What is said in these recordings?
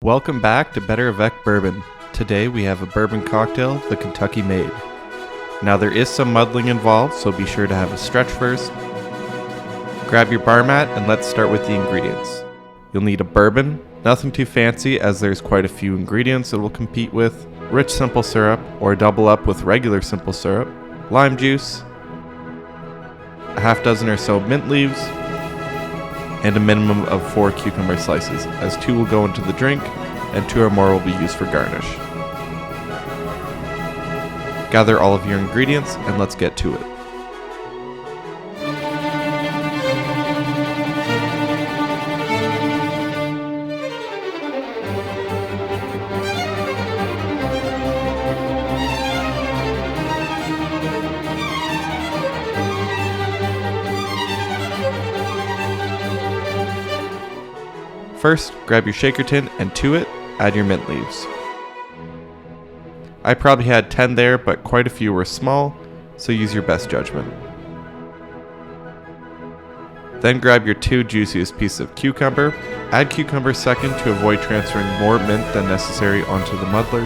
Welcome back to BetterAvecBourbon. Today we have a bourbon cocktail, the Kentucky Maid. Now there is some muddling involved, so be sure to have a stretch first. Grab your bar mat and let's start with the ingredients. You'll need a bourbon, nothing too fancy as there's quite a few ingredients it will compete with, rich simple syrup or double up with regular simple syrup, lime juice, a half dozen or so mint leaves, and a minimum of 4 cucumber slices, as 2 will go into the drink and 2 or more will be used for garnish. Gather all of your ingredients and let's get to it. First, grab your shaker tin and to it, add your mint leaves. I probably had 10 there, but quite a few were small, so use your best judgment. Then grab your 2 juiciest pieces of cucumber. Add cucumber second to avoid transferring more mint than necessary onto the muddler.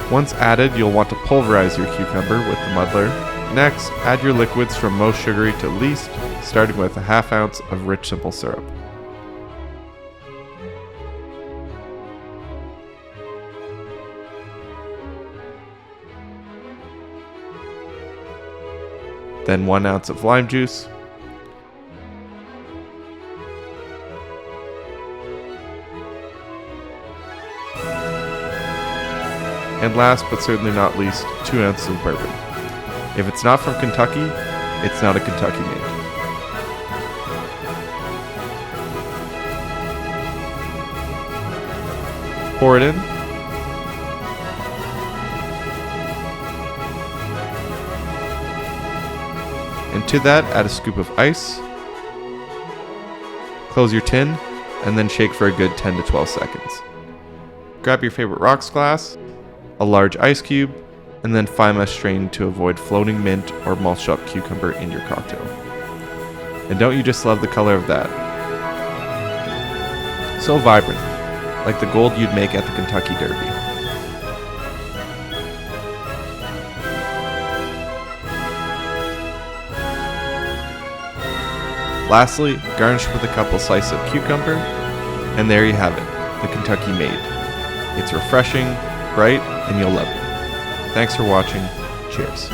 Once added, you'll want to pulverize your cucumber with the muddler. Next, add your liquids from most sugary to least, starting with a half ounce of rich simple syrup. Then 1 ounce of lime juice, and last but certainly not least, 2 ounces of bourbon. If it's not from Kentucky, it's not a Kentucky Maid. Pour it in. And to that, add a scoop of ice. Close your tin, and then shake for a good 10 to 12 seconds. Grab your favorite rocks glass, a large ice cube, and then fine mesh strain to avoid floating mint or mulched up cucumber in your cocktail. And don't you just love the color of that? So vibrant, like the gold you'd make at the Kentucky Derby. Lastly, garnish with a couple slices of cucumber, and there you have it, the Kentucky Maid. It's refreshing, bright, and you'll love it. Thanks for watching. Cheers.